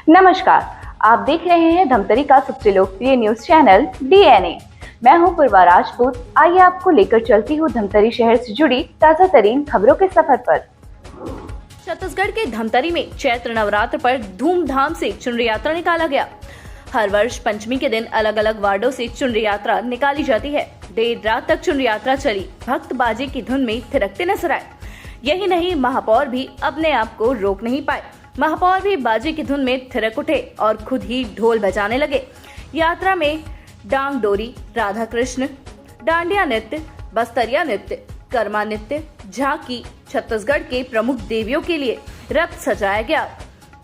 नमस्कार, आप देख रहे हैं धमतरी का सबसे लोकप्रिय न्यूज चैनल डीएनए। मैं हूं पूर्वा राजपूत। आइए आपको लेकर चलती हूं धमतरी शहर से जुड़ी ताजा तरीन खबरों के सफर पर। छत्तीसगढ़ के धमतरी में चैत्र नवरात्र पर धूमधाम से चुनरी यात्रा निकाला गया। हर वर्ष पंचमी के दिन अलग अलग वार्डों से चुनरी यात्रा निकाली जाती है। देर रात तक चुनरी यात्रा चली, भक्त बाजे की धुन में थिरकते नजर आए। यही नहीं, महापौर भी अपने आप को रोक नहीं पाए। महापौर भी बाजे की धुन में थिरक उठे और खुद ही ढोल बजाने लगे। यात्रा में डांग डोरी, राधा कृष्ण, डांडिया नृत्य, बस्तरिया नृत्य, कर्मा नृत्य, झांकी, छत्तीसगढ़ के प्रमुख देवियों के लिए रथ सजाया गया।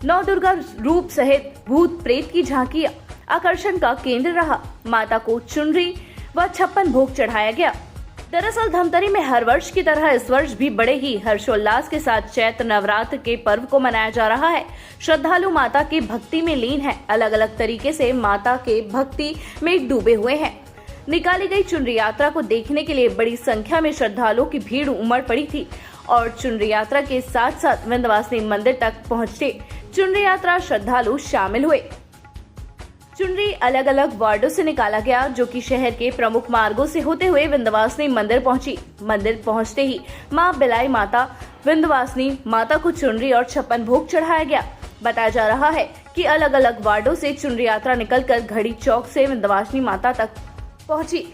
नौ दुर्गा रूप सहित भूत प्रेत की झांकियां आकर्षण का केंद्र रहा। माता को चुनरी व 56 भोग चढ़ाया गया। दरअसल धमतरी में हर वर्ष की तरह इस वर्ष भी बड़े ही हर्षोल्लास के साथ चैत्र नवरात्र के पर्व को मनाया जा रहा है। श्रद्धालु माता की भक्ति में लीन हैं, अलग अलग तरीके से माता के भक्ति में डूबे हुए हैं। निकाली गई चुनरी यात्रा को देखने के लिए बड़ी संख्या में श्रद्धालुओं की भीड़ उमड़ पड़ी थी और चुनरी यात्रा के साथ साथ विंध्यवासिनी मंदिर तक पहुंचते चुनरी यात्रा श्रद्धालु शामिल हुए। चुनरी अलग अलग वार्डों से निकाला गया, जो कि शहर के प्रमुख मार्गों से होते हुए विंध्यवासिनी मंदिर पहुंची। मंदिर पहुंचते ही मां बिलाई माता विंध्यवासिनी माता को चुनरी और 56 भोग चढ़ाया गया। बताया जा रहा है कि अलग अलग वार्डों से चुनरी यात्रा निकलकर घड़ी चौक से विंध्यवासिनी माता तक पहुंची,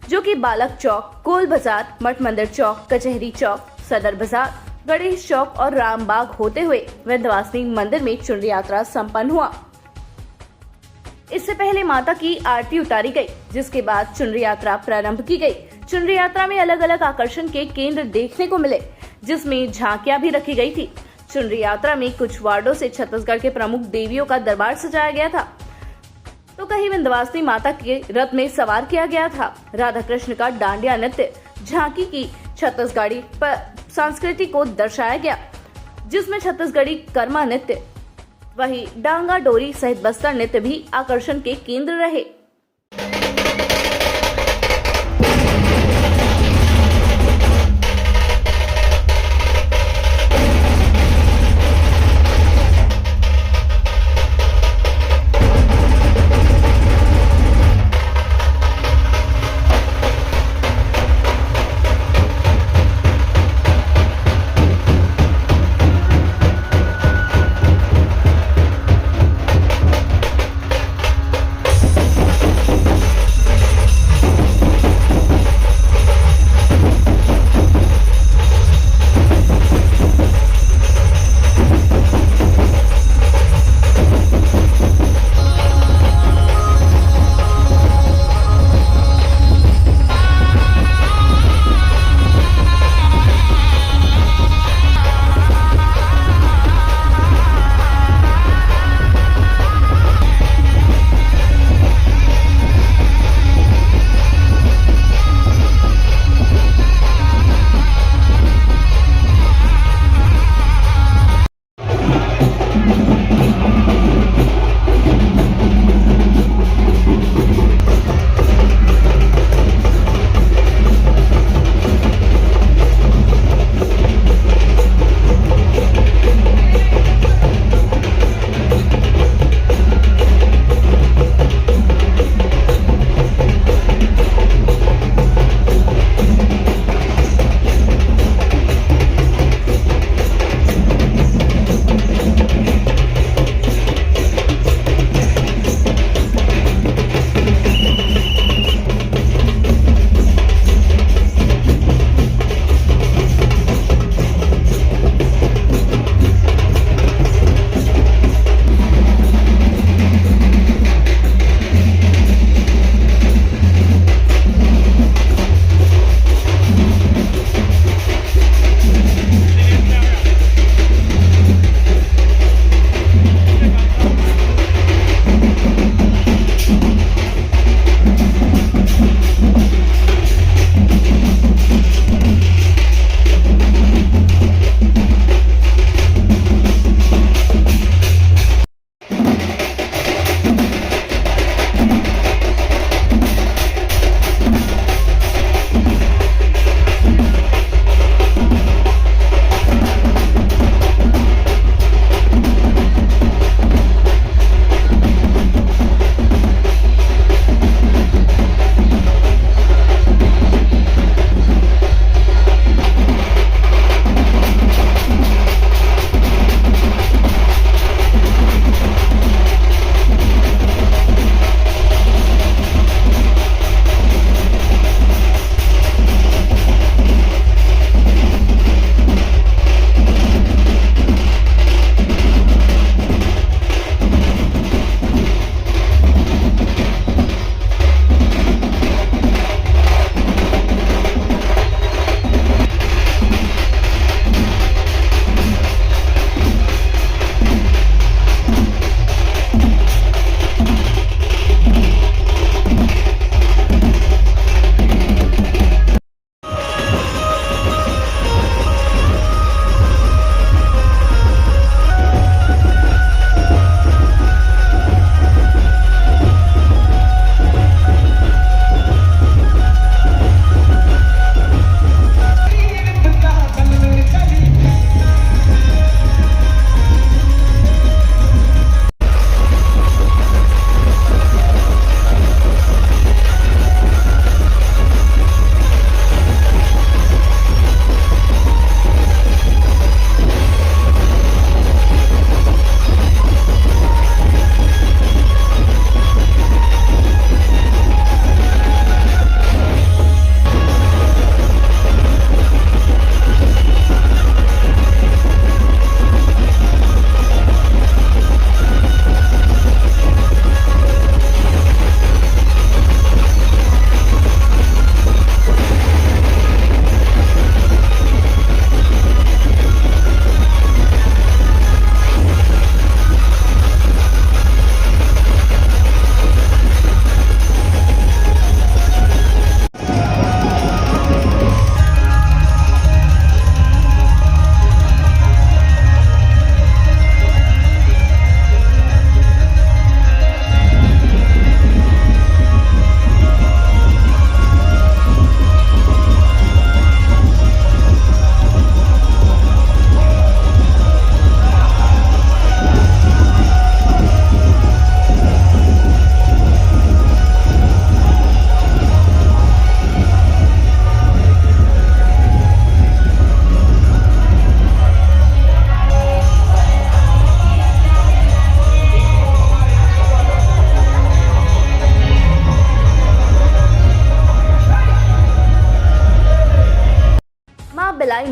जो कि बालक चौक, कोल बाजार, मठ मंदिर चौक, कचहरी चौक, सदर बाजार, गणेश चौक और रामबाग होते हुए विंध्यवासिनी मंदिर में चुनरी यात्रा संपन्न हुआ। इससे पहले माता की आरती उतारी गई, जिसके बाद चुनरी यात्रा प्रारंभ की गई। चुनरी यात्रा में अलग अलग आकर्षण के केंद्र देखने को मिले, जिसमें झांकियां भी रखी गई थी। चुनरी यात्रा में कुछ वार्डों से छत्तीसगढ़ के प्रमुख देवियों का दरबार सजाया गया था, तो कहीं विंध्यवासिनी माता के रथ में सवार किया गया था। राधा कृष्ण का डांडिया नृत्य, झांकी की छत्तीसगढ़ी पर संस्कृति को दर्शाया गया, जिसमें छत्तीसगढ़ी कर्मा नृत्य, वहीं डांगा डोरी सहित बस्तर नृत्य भी आकर्षण के केंद्र रहे।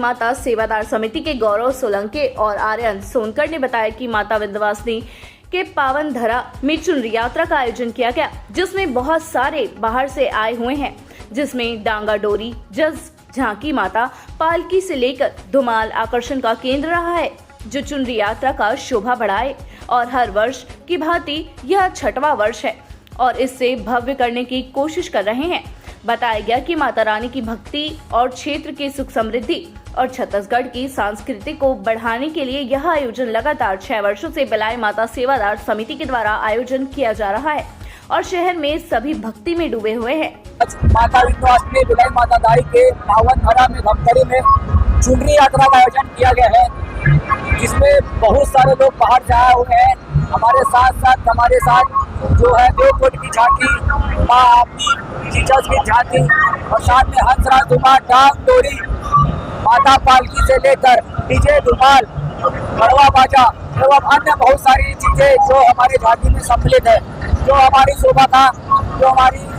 माता सेवादार समिति के गौरव सोलंके और आर्यन सोनकर ने बताया कि माता विंध्यवासिनी के पावन धरा में चुनरी यात्रा का आयोजन किया गया, जिसमें बहुत सारे बाहर से आए हुए हैं, जिसमें डांगा डोरी, जज, झांकी माता, पालकी से लेकर धुमाल आकर्षण का केंद्र रहा है, जो चुनरी यात्रा का शोभा बढ़ाए। और हर वर्ष की भांति यह 6वां वर्ष है और इससे भव्य करने की कोशिश कर रहे हैं। बताया गया कि माता रानी की भक्ति और क्षेत्र की सुख समृद्धि और छत्तीसगढ़ की संस्कृति को बढ़ाने के लिए यह आयोजन लगातार 6 वर्षों से बिलाई माता सेवादार समिति के द्वारा आयोजन किया जा रहा है और शहर में सभी भक्ति में डूबे हुए हैं। माता विंध्यवासिनी बिलाई माता दाई के पावन धरा में धमतरी में चुनरी यात्रा का आयोजन किया गया है, जिसमें बहुत सारे लोग बाहर से आए हुए हैं। हमारे साथ जो है देवकोट की झांकी, माँ आपकी जीसस की झांकी और साथ में हंसराज धुमाल, डांग डोरी, माता पालकी से लेकर डीजे धुमाल, गढ़वा बाजा एवं अन्य बहुत सारी चीजें जो हमारे झांकी में सम्मिलित है, जो हमारी शोभा का, जो हमारी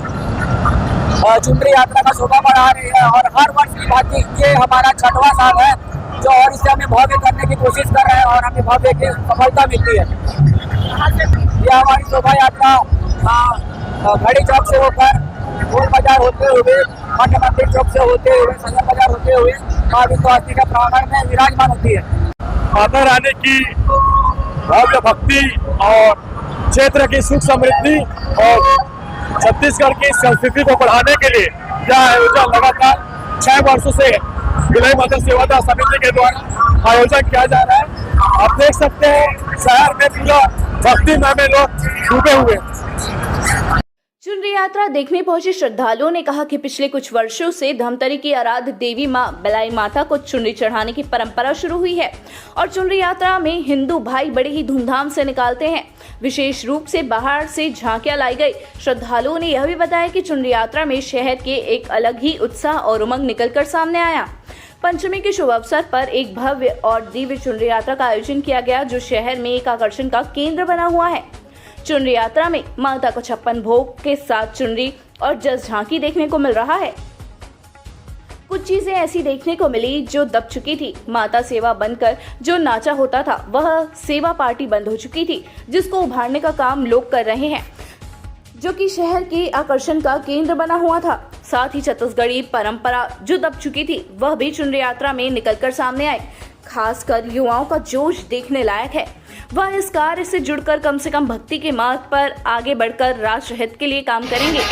चुनरी यात्रा का शोभा बढ़ा रही है। और हर वर्ष की भांति ये हमारा 6वां साल है जो और इसे हमें भव्य करने की कोशिश कर रहे हैं और हमें भव्य की सफलता मिलती है। ये हमारी शोभा यात्रा घड़ी चौक से होकर गोल बाजार होते हुए, मठ मंदिर चौक से होते हुए, सदर बाजार होते हुए माँ विंध्यवासिनी का प्रांगण में विराजमान होती है। माता रानी की भव्य भक्ति और क्षेत्र की सुख समृद्धि और छत्तीसगढ़ की संस्कृति को बढ़ाने के लिए यह आयोजन लगातार 6 वर्षों से बिलाई माता सेवादार समिति के द्वारा आयोजन किया जा रहा है। आप देख सकते हैं शहर में पूरा भक्तिमय में लोग डूबे हुए हैं। चुनरी यात्रा देखने पहुंचे श्रद्धालुओं ने कहा कि पिछले कुछ वर्षों से धमतरी की आराध्य देवी मां बिलाई माता को चुनरी चढ़ाने की परंपरा शुरू हुई है और चुनरी यात्रा में हिंदू भाई बड़े ही धूमधाम से निकालते हैं। विशेष रूप से बाहर से झांकियां लाई गई। श्रद्धालुओं ने यह भी बताया कि चुनरी यात्रा में शहर के एक अलग ही उत्साह और उमंग निकलकर सामने आया। पंचमी के शुभ अवसर पर एक भव्य और दिव्य चुनरी यात्रा का आयोजन किया गया, जो शहर में एक आकर्षण का केंद्र बना हुआ है। चुनरी यात्रा में माता को 56 भोग के साथ चुनरी और जस झांकी देखने को मिल रहा है। कुछ चीजें ऐसी देखने को मिली जो दब चुकी थी। माता सेवा बनकर जो नाचा होता था वह सेवा पार्टी बंद हो चुकी थी, जिसको उभारने का काम लोग कर रहे हैं, जो कि शहर के आकर्षण का केंद्र बना हुआ था। साथ ही छत्तीसगढ़ी परंपरा जो दब चुकी थी वह भी चुनरी यात्रा में निकलकर सामने आए। खासकर युवाओं का जोश देखने लायक है। वह इस कार्य से जुड़कर कम से कम भक्ति के मार्ग पर आगे बढ़कर राष्ट्र हित के लिए काम करेंगे।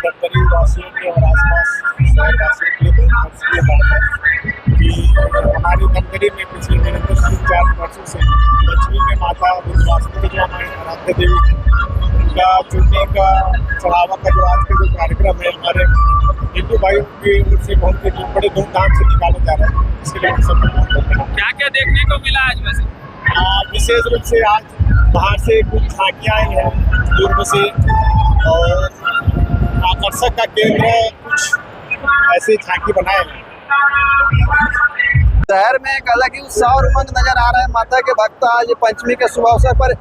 धमतरी वासियों के और आसपास शहर वासियों के लिए बहुत खुशी की बात है कि हमारी धमतरी में पिछले निरंतर 3-4 वर्षों से पंचमी में माता विंध्यवासिनी जो हमारे आराध्य देवी उनका चुनने का चढ़ावा का जो आज का जो कार्यक्रम है हमारे हिंदू भाइयों की ओर से बहुत ही बड़े धूमधाम से निकाला जा रहा है। इसके लिए हम सब क्या क्या देखने को मिला आज वैसे? विशेष रूप से आज बाहर से कुछ झांकियाँ आई हैं दुर्ग से और आकर्षक का केंद्र कुछ ऐसे झांकी बनाए हैं। शहर में एक अलग ही उत्साह और उमंग नजर आ रहा है। माता के भक्त आज पंचमी के शुभ अवसर पर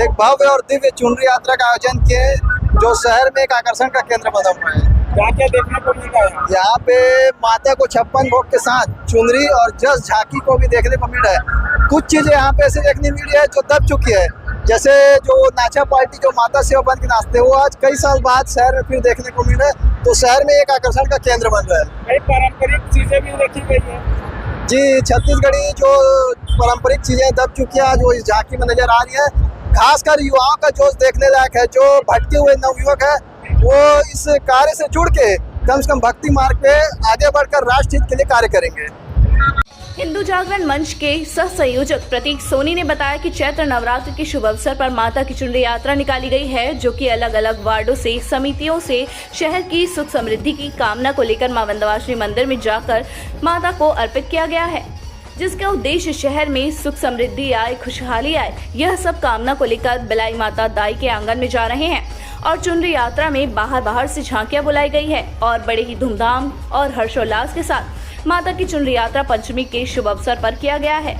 एक भव्य और दिव्य चुनरी यात्रा का आयोजन किए जो शहर में एक आकर्षण का केंद्र बना हुआ है। क्या क्या देखने को मिल रहा है? यहाँ पे माता को 56 भोग के साथ चुनरी और जस झांकी को भी देखने को मिल रहा है। कुछ चीजें यहाँ पे ऐसे देखने मिल रही है जो दब चुकी है, जैसे जो नाचा पार्टी जो माता सेवा बन के नाचते हैं वो आज कई साल बाद शहर में फिर देखने को मिल रहा है, तो शहर में एक आकर्षण का केंद्र बन रहा है। कई पारंपरिक चीजें भी रखी गई है जी, छत्तीसगढ़ी जो पारंपरिक चीजें दब चुकी है आज वो इस झांकी में नजर आ रही है। खासकर युवाओं का जोश देखने लायक है। जो भटके हुए नवयुवक है वो इस कार्य से जुड़ के कम से कम भक्ति मार्ग पे आगे बढ़कर राष्ट्र हित के लिए कार्य करेंगे। हिंदू जागरण मंच के सह संयोजक प्रतीक सोनी ने बताया कि चैत्र नवरात्र के शुभ अवसर पर माता की चुनरी यात्रा निकाली गई है, जो कि अलग अलग वार्डों से समितियों से शहर की सुख समृद्धि की कामना को लेकर मां विंध्यवासिनी मंदिर में जाकर माता को अर्पित किया गया है, जिसका उद्देश्य शहर में सुख समृद्धि आए, खुशहाली आए। यह सब कामना को लेकर बिलाई माता दाई के आंगन में जा रहे हैं और चुनरी यात्रा में बाहर से झांकियां बुलाई गई है और बड़े ही धूमधाम और हर्षोल्लास के साथ माता की चुनरी यात्रा पंचमी के शुभ अवसर पर किया गया है।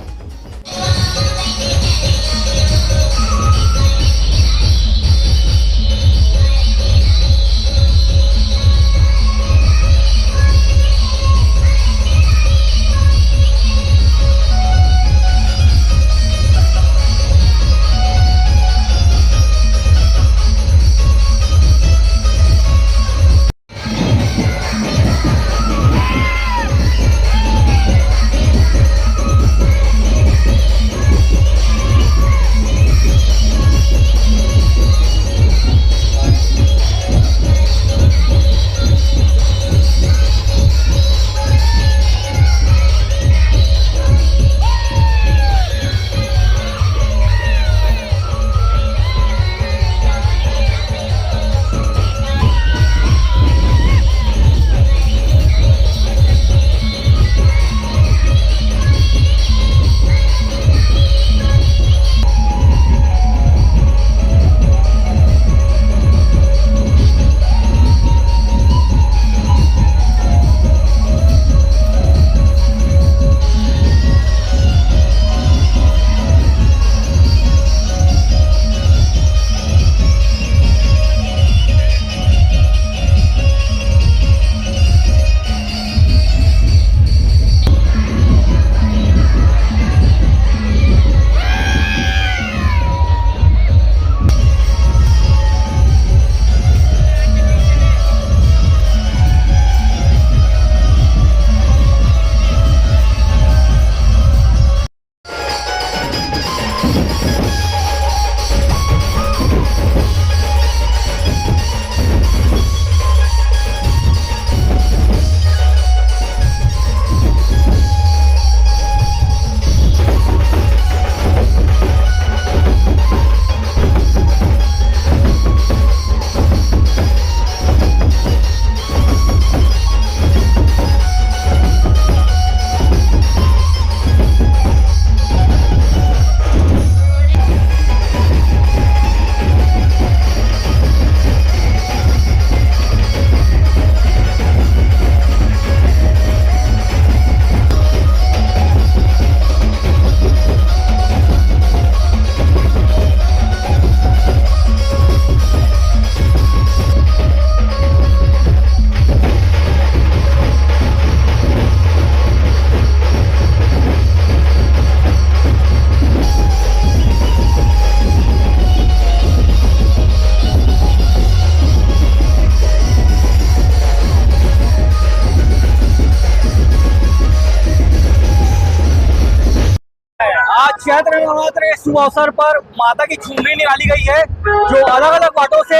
चैत्र नवरात्र के शुभ अवसर पर माता की चुनरी निकाली गई है, जो अलग अलग वार्डों से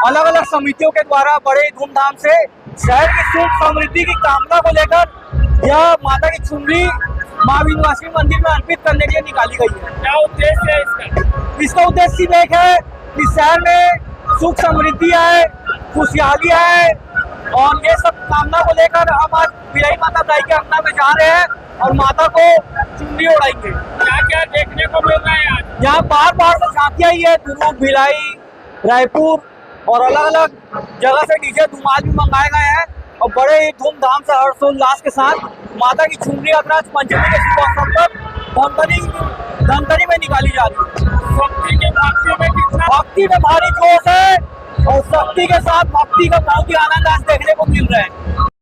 अलग अलग समितियों के द्वारा बड़े धूमधाम से शहर की सुख समृद्धि की कामना को लेकर यह माता की चुनरी माँ विंध्यवासिनी मंदिर में अर्पित करने के लिए निकाली गई है। क्या उद्देश्य है इसका? इसका उद्देश्य सिर्फ एक है कि शहर में सुख समृद्धि आए, खुशहाली आए, और ये सब कामना को लेकर हम आज भिलाई माता दाई के अंगना में जा रहे हैं और माता को चुनरी ओढ़ाएंगे। क्या क्या देखने को मिल रहा है आज? यहाँ बार बार से झांकियाँ ही है, दुर्ग, भिलाई, रायपुर और अलग अलग जगह से डीजे धुमाल भी मंगाए गए हैं और बड़े ही धूमधाम से हर्षोल्लास के साथ माता की चुनरी यात्रा पंचमी के शुभ अवसर पर धमतरी में निकाली जा रही है। भक्ति के भक्ति में कितना भक्ति में भारी जोश है और शक्ति के साथ भक्ति का बहुत ही आनंद आज देखने को मिल रहा है।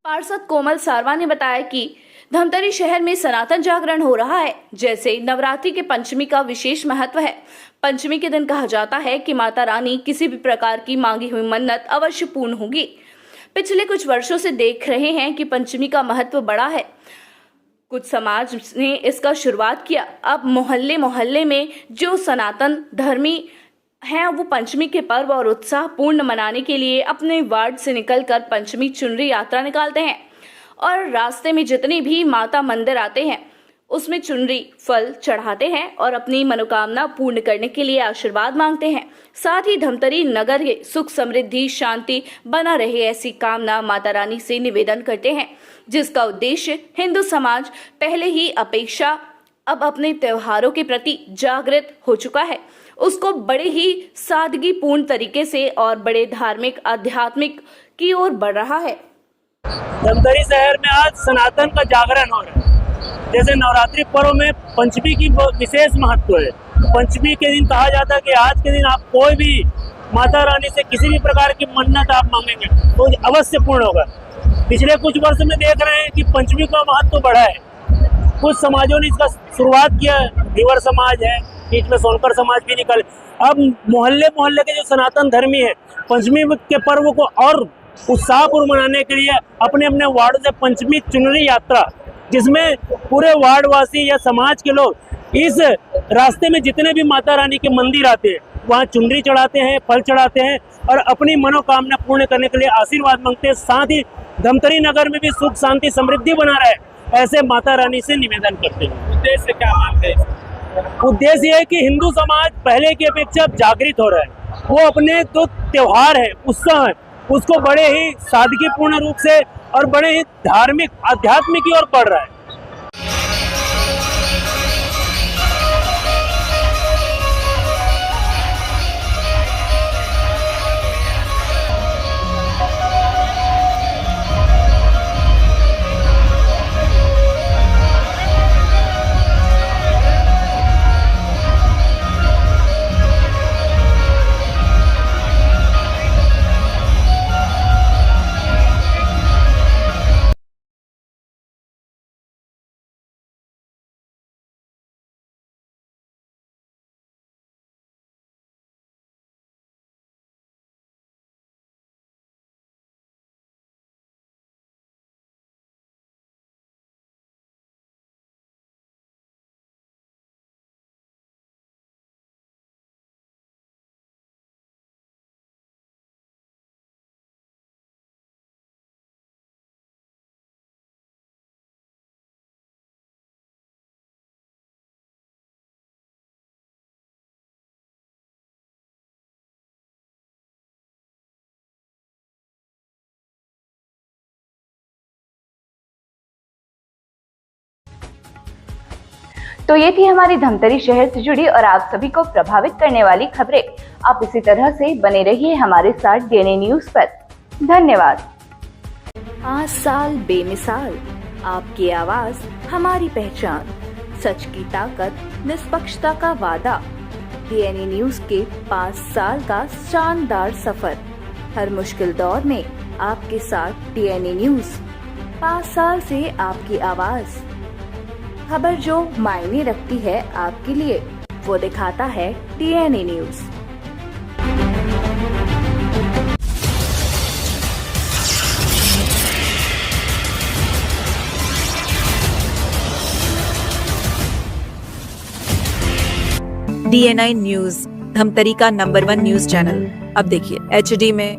पार्षद कोमल सारवा ने बताया कि धमतरी शहर में सनातन जागरण हो रहा है। जैसे नवरात्रि के पंचमी का विशेष महत्व है। पंचमी के दिन कहा जाता है कि माता रानी किसी भी प्रकार की मांगी हुई मन्नत अवश्य पूर्ण होगी। पिछले कुछ वर्षों से देख रहे हैं कि पंचमी का महत्व बड़ा है। कुछ समाज ने इसका शुरुआत किया। अब मोहल्ले मोहल्ले में जो सनातन धर्मी हैं वो पंचमी के पर्व और उत्साह पूर्ण मनाने के लिए अपने वार्ड से निकलकर पंचमी चुनरी यात्रा निकालते हैं और रास्ते में जितने भी माता मंदिर आते हैं उसमें चुनरी फल चढ़ाते हैं और अपनी मनोकामना पूर्ण करने के लिए आशीर्वाद मांगते हैं। साथ ही धमतरी नगर के सुख समृद्धि शांति बना रहे ऐसी कामना माता रानी से निवेदन करते हैं, जिसका उद्देश्य हिंदू समाज पहले ही अपेक्षा अब अपने त्योहारों के प्रति जागृत हो चुका है, उसको बड़े ही सादगी पूर्ण तरीके से और बड़े धार्मिक आध्यात्मिक की ओर बढ़ रहा है। धमतरी शहर में आज सनातन का जागरण हो रहा है। जैसे नवरात्रि पर्व में पंचमी की विशेष महत्व है। पंचमी के दिन कहा जाता है कि आज के दिन आप कोई भी माता रानी से किसी भी प्रकार की मन्नत आप मांगेंगे तो अवश्य पूर्ण होगा। पिछले कुछ वर्ष में देख रहे हैं कि पंचमी का महत्व बढ़ा है। कुछ समाजों ने इसका शुरुआत किया, धीवर समाज है, बीच में सोनकर समाज भी निकले। अब मोहल्ले मोहल्ले के जो सनातन धर्मी है पंचमी के पर्व को और उत्साहपूर्ण मनाने के लिए अपने अपने वार्ड से पंचमी चुनरी यात्रा, जिसमें पूरे वार्डवासी या समाज के लोग इस रास्ते में जितने भी माता रानी के मंदिर आते हैं वहाँ चुनरी चढ़ाते हैं, फल चढ़ाते हैं और अपनी मनोकामना पूर्ण करने के लिए आशीर्वाद मांगते हैं। साथ ही धमतरी नगर में भी सुख शांति समृद्धि बना रहे, ऐसे माता रानी से निवेदन करते हैं। उद्देश्य क्या मानते हैं? उद्देश्य है कि हिंदू समाज पहले की अपेक्षा जागृत हो रहा है। वो अपने जो त्योहार है, उत्सव है, उसको बड़े ही सादगीपूर्ण रूप से और बड़े ही धार्मिक आध्यात्मिक की ओर बढ़ रहा है। तो ये थी हमारी धमतरी शहर से जुड़ी और आप सभी को प्रभावित करने वाली खबरें। आप इसी तरह से बने रहिए हमारे साथ डीएनए न्यूज पर। धन्यवाद। 5 साल बेमिसाल, आपकी आवाज हमारी पहचान, सच की ताकत, निष्पक्षता का वादा। डीएनए न्यूज के 5 साल का शानदार सफर, हर मुश्किल दौर में आपके साथ डीएनए न्यूज। 5 साल से आपकी आवाज, खबर जो मायने रखती है आपके लिए, वो दिखाता है DNA news. DNI news, Dhamtari का नंबर 1 न्यूज चैनल। अब देखिए HD में,